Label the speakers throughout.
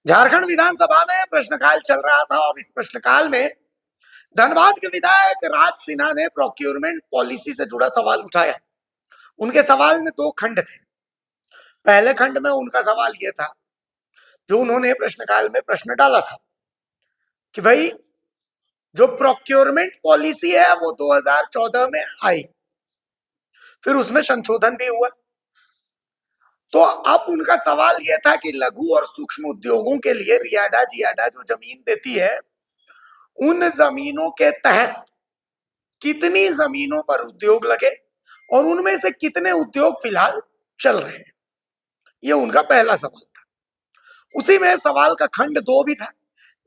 Speaker 1: झारखंड विधानसभा में प्रश्नकाल चल रहा था और इस प्रश्नकाल में धनबाद के विधायक राज सिन्हा ने प्रोक्योरमेंट पॉलिसी से जुड़ा सवाल उठाया। उनके सवाल में दो खंड थे। पहले खंड में उनका सवाल यह था, जो उन्होंने प्रश्नकाल में प्रश्न डाला था कि भाई जो प्रोक्योरमेंट पॉलिसी है वो 2014 में आई, फिर उसमें संशोधन भी हुआ। तो अब उनका सवाल यह था कि लघु और सूक्ष्म उद्योगों के लिए रियाडा जियाडा जो जमीन देती है, उन जमीनों के तहत कितनी जमीनों पर उद्योग लगे और उनमें से कितने उद्योग फिलहाल चल रहे हैं। यह उनका पहला सवाल था। उसी में सवाल का खंड 2 भी था,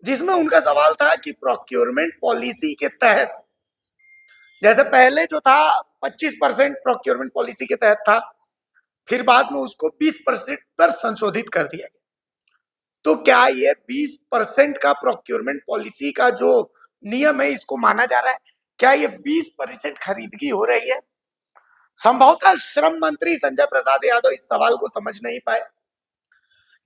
Speaker 1: जिसमें उनका सवाल था कि प्रोक्योरमेंट पॉलिसी के तहत, जैसे पहले जो था 25% प्रोक्योरमेंट पॉलिसी के तहत था, फिर बाद में उसको 20% पर संशोधित कर दिया गया। तो क्या ये 20% का प्रोक्योरमेंट पॉलिसी का जो नियम है, इसको माना जा रहा है? क्या ये 20% खरीदगी हो रही है? संभवतः श्रम मंत्री संजय प्रसाद यादव इस सवाल को समझ नहीं पाए,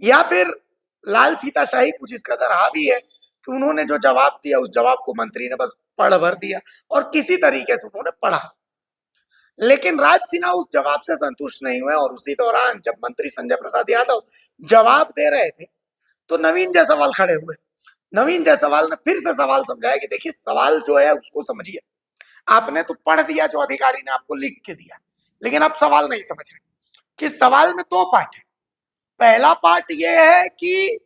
Speaker 1: या फिर लाल फीताशाही कुछ इस कदर हावी है कि उन्होंने जो जवाब दिया उस जवाब को मंत्री ने बस पढ़ भर दिया और किसी तरीके से उन्होंने पढ़ा। लेकिन राज सिन्हा उस जवाब से संतुष्ट नहीं हुए और उसी दौरान जब मंत्री संजय प्रसाद यादव जवाब दे रहे थे तो नवीन जायसवाल खड़े हुए। नवीन जायसवाल ने फिर से सवाल समझाया कि देखिए, सवाल जो है उसको समझिए। आपने तो पढ़ दिया जो अधिकारी ने आपको लिख के दिया, लेकिन आप सवाल नहीं समझ रहे कि सवाल में 2 पार्ट है। पहला पार्ट यह है कि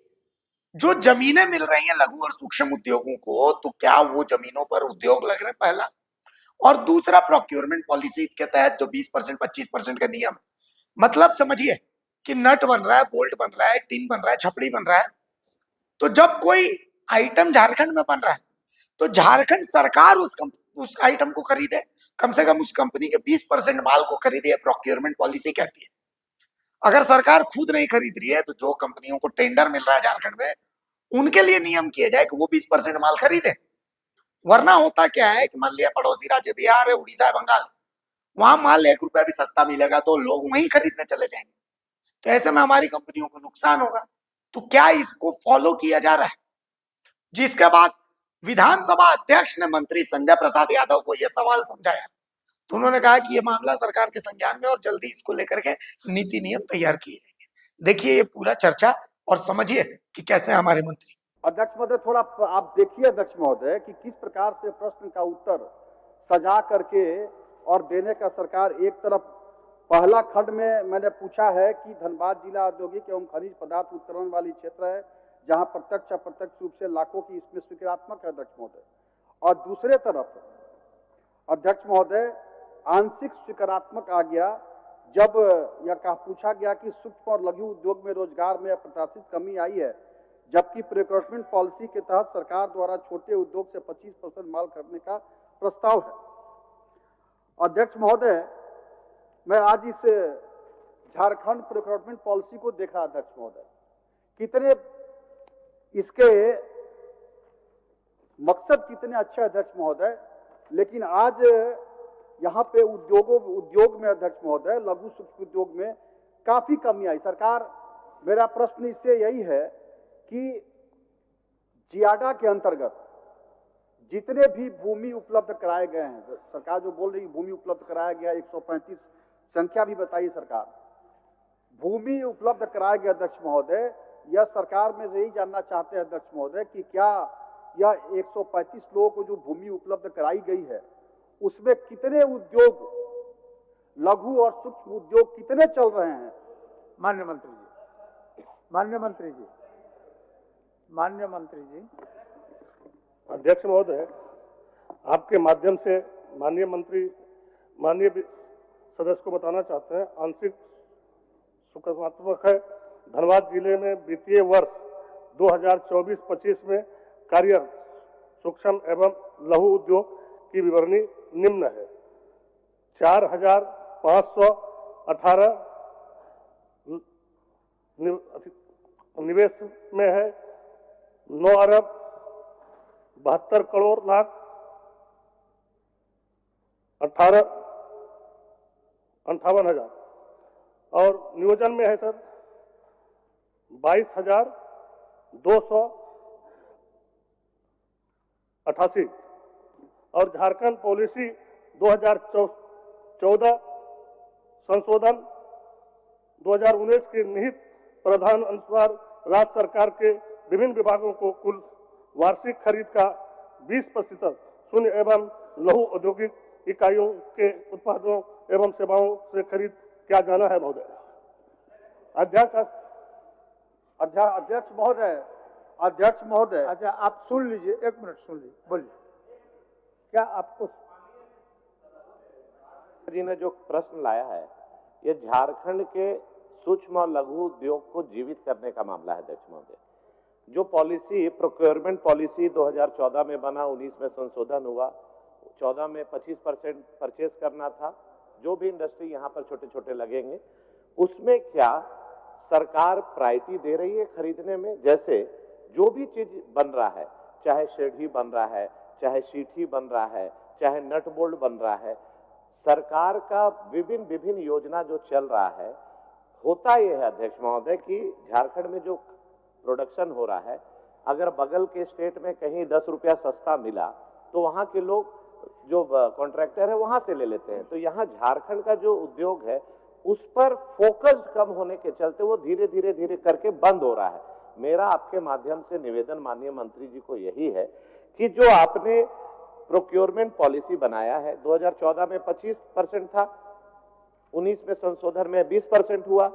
Speaker 1: जो जमीनें मिल रही हैं लघु और सूक्ष्म उद्योगों को, तो क्या वो जमीनों पर उद्योग लग रहे हैं, पहला। और दूसरा, प्रोक्योरमेंट पॉलिसी के तहत जो 20% 25% का नियम, मतलब समझिए कि नट बन रहा है, बोल्ट बन रहा है, टिन बन रहा है, छपड़ी बन रहा है। तो जब कोई आइटम झारखंड में बन रहा है तो झारखंड सरकार उस आइटम को खरीदे, कम से कम उस कंपनी के 20% माल को खरीदे। प्रोक्योरमेंट पॉलिसी कहती है। अगर सरकार खुद नहीं खरीद रही है तो जो कंपनियों को टेंडर मिल रहा है झारखंड में, उनके लिए नियम किया जाए कि वो 20% माल खरीदे। वरना होता क्या है कि मान लिया पड़ोसी राज्य बिहार है, उड़ीसा है, बंगाल, वहां माल 1 रुपया भी सस्ता मिलेगा तो लोग वहीं खरीदने चले जाएंगे। तो ऐसे में हमारी कंपनियों को नुकसान होगा। तो क्या इसको फॉलो किया जा रहा है? जिसके बाद विधानसभा अध्यक्ष ने मंत्री संजय प्रसाद यादव को यह सवाल समझाया, तो उन्होंने कहा कि यह मामला सरकार के संज्ञान में और जल्दी इसको लेकर के नीति नियम तैयार किए जाएंगे। देखिए ये पूरा चर्चा और समझिए कि कैसे हमारे मंत्री।
Speaker 2: अध्यक्ष महोदय, थोड़ा आप देखिए अध्यक्ष महोदय कि किस प्रकार से प्रश्न का उत्तर सजा करके और देने का सरकार। एक तरफ पहला खंड में मैंने पूछा है कि धनबाद जिला औद्योगिक एवं खनिज पदार्थ उत्तोलन वाली क्षेत्र है, जहां प्रत्यक्ष अप्रत्यक्ष रूप से लाखों की इसमें स्वीकारात्मक है अध्यक्ष महोदय। और दूसरे तरफ अध्यक्ष महोदय आंशिक स्वीकारात्मक आ गया जब यह पूछा गया कि सूक्ष्म और लघु उद्योग में रोजगार में अप्रत्याशित कमी आई है, जबकि प्रोक्योरमेंट पॉलिसी के तहत सरकार द्वारा छोटे उद्योग से 25% माल खरीदने का प्रस्ताव है। अध्यक्ष महोदय, मैं आज इस झारखंड प्रोक्योरमेंट पॉलिसी को देखा अध्यक्ष महोदय, कितने इसके मकसद कितने अच्छे अध्यक्ष महोदय, लेकिन आज यहाँ पे उद्योग में अध्यक्ष महोदय लघु सूक्ष्म उद्योग में काफी कमी आई। सरकार, मेरा प्रश्न इससे यही है कि जियाडा के अंतर्गत जितने भी भूमि उपलब्ध कराए गए हैं, सरकार जो बोल रही भूमि उपलब्ध कराया गया 135 संख्या भी बताइए सरकार, भूमि उपलब्ध कराया गया अध्यक्ष महोदय, यह सरकार में यही जानना चाहते हैं अध्यक्ष महोदय कि क्या यह 135 लोगों को जो भूमि उपलब्ध कराई गई है उसमें कितने उद्योग, लघु और सूक्ष्म उद्योग कितने चल रहे हैं?
Speaker 3: माननीय मंत्री जी, माननीय मंत्री जी, माननीय मंत्री जी।
Speaker 4: अध्यक्ष महोदय, आपके माध्यम से माननीय मंत्री, माननीय सदस्य को बताना चाहते हैं, आंशिक सकारात्मक है। धनबाद जिले में वित्तीय वर्ष 2024-25 में कार्यरत सूक्ष्म एवं लघु उद्योग की विवरणी निम्न है। 4,518 निवेश में है, 9 अरब 72 करोड़ लाख 58 हजार, और नियोजन में है सर 288 और झारखंड पॉलिसी 2014 संशोधन 2019 के निहित प्रावधान अनुसार राज्य सरकार के विभिन्न विभागों को कुल वार्षिक खरीद का 20% शून्य एवं लघु औद्योगिक इकाइयों के उत्पादों एवं सेवाओं से खरीद किया जाना है महोदय।
Speaker 2: अध्यक्ष महोदय,
Speaker 3: अच्छा आप सुन लीजिए, 1 मिनट सुन लीजिए, बोलिए। क्या आपको
Speaker 5: जी ने जो प्रश्न लाया है, ये झारखंड के सूक्ष्म और लघु उद्योग को जीवित करने का मामला है अध्यक्ष महोदय। जो पॉलिसी प्रोक्योरमेंट पॉलिसी 2014 में बना, 19 में संशोधन हुआ, 14 में 25% परचेज करना था, जो भी इंडस्ट्री यहाँ पर छोटे छोटे लगेंगे, उसमें क्या सरकार प्रायोरिटी दे रही है खरीदने में। जैसे जो भी चीज बन रहा है, चाहे सीढ़ी बन रहा है, चाहे शीठी बन रहा है, चाहे नट बोल्ट बन रहा है, सरकार का विभिन्न योजना जो चल रहा है, होता यह है अध्यक्ष महोदय कि झारखंड में जो प्रोडक्शन हो रहा है, अगर बगल के स्टेट में कहीं 10 रुपया सस्ता मिला तो वहां के लोग जो कॉन्ट्रैक्टर है वहां से ले लेते हैं। तो यहाँ झारखंड का जो उद्योग है उस पर फोकस कम होने के चलते वो धीरे धीरे करके बंद हो रहा है। मेरा आपके माध्यम से निवेदन माननीय मंत्री जी को यही है कि जो आपने प्रोक्योरमेंट पॉलिसी बनाया है, 2014 में 25% था, 19 में संशोधन में 20% हुआ,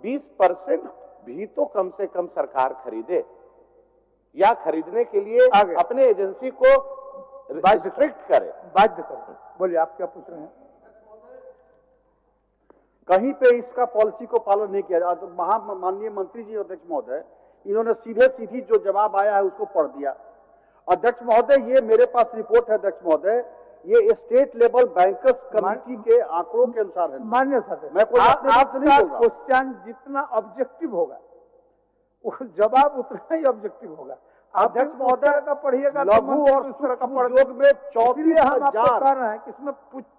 Speaker 5: 20% भी तो कम से कम सरकार खरीदे, या खरीदने के लिए अपने एजेंसी को रिस्ट्रिक्ट करे,
Speaker 3: बाध्य करें। बोलिए, आप क्या पूछ रहे हैं?
Speaker 2: कहीं पे इसका पॉलिसी को पालन नहीं किया जाता। तो माननीय मंत्री जी अध्यक्ष महोदय, इन्होंने सीधी जो जवाब आया है उसको पढ़ दिया। अध्यक्ष महोदय, ये मेरे पास रिपोर्ट है अध्यक्ष महोदय, ये स्टेट लेवल बैंकर्स कमेटी के आंकड़ों के अनुसार है।
Speaker 3: मान्य सर,
Speaker 2: मैं कोई अपने बात से नहीं बोल रहा।
Speaker 3: क्वेश्चन जितना ऑब्जेक्टिव होगा, वो जवाब उतना ही ऑब्जेक्टिव होगा।
Speaker 2: अध्यक्ष महोदय
Speaker 3: का पढ़िएगा,
Speaker 2: लघु और सूक्ष्म उद्योग में 34,000
Speaker 3: किसमें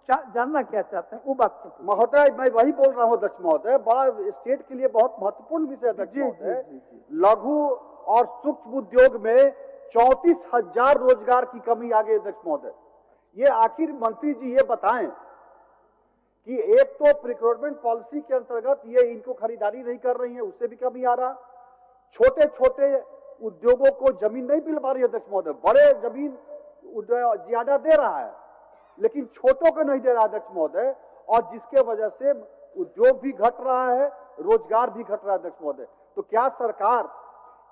Speaker 3: जानना क्या चाहते हैं वो बात
Speaker 2: महोदय, मैं वही बोल रहा हूँ अध्यक्ष महोदय, बड़ा स्टेट के लिए बहुत महत्वपूर्ण विषय अध्यक्ष महोदय। लघु और सूक्ष्म उद्योग में 34,000 रोजगार की कमी आ गई अध्यक्ष महोदय। ये आखिर मंत्री जी ये बताएं कि एक तो प्रोक्योरमेंट पॉलिसी के अंतर्गत ये इनको खरीदारी नहीं कर रही है, उससे भी कमी आ रहा। छोटे छोटे उद्योगों को जमीन नहीं मिल पा रही है अध्यक्ष महोदय, बड़े जमीन ज्यादा दे रहा है लेकिन छोटों को नहीं दे रहा अध्यक्ष महोदय, और जिसके वजह से उद्योग भी घट रहा है, रोजगार भी घट रहा है अध्यक्ष महोदय। तो क्या सरकार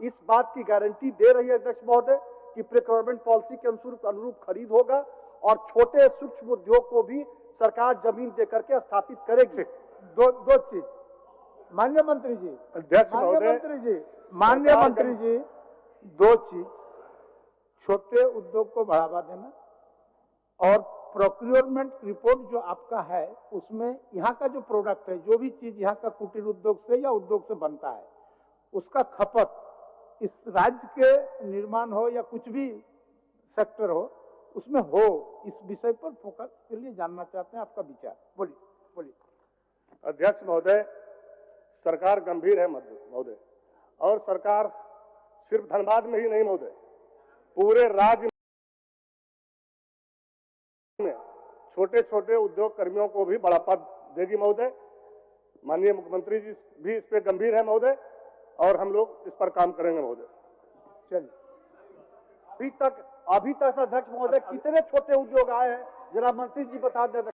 Speaker 2: इस बात की गारंटी दे रही है अध्यक्ष महोदय कि प्रोक्योरमेंट पॉलिसी के अनुरूप खरीद होगा और छोटे सूक्ष्म उद्योग को भी सरकार जमीन देकर के स्थापित करेगी?
Speaker 3: दो चीज माननीय मंत्री जी, माननीय मंत्री जी, दो चीज, छोटे उद्योग को बढ़ावा देना और प्रोक्योरमेंट रिपोर्ट जो आपका है उसमें यहाँ का जो प्रोडक्ट है, जो भी चीज यहाँ का कुटीर उद्योग से या उद्योग से बनता है, उसका खपत इस राज्य के निर्माण हो या कुछ भी सेक्टर हो उसमें हो, इस विषय पर फोकस के लिए जानना चाहते हैं आपका विचार। बोलिए।
Speaker 4: अध्यक्ष महोदय, सरकार गंभीर है महोदय, और सरकार सिर्फ धनबाद में ही नहीं महोदय, पूरे राज्य में छोटे छोटे उद्योग कर्मियों को भी बढ़ावा देगी महोदय। माननीय मुख्यमंत्री जी भी इस पे गंभीर है महोदय, और हम लोग इस पर काम करेंगे महोदय।
Speaker 2: चलिए, अभी तक अध्यक्ष महोदय कितने छोटे उद्योग आए हैं जरा मंत्री जी बता दें।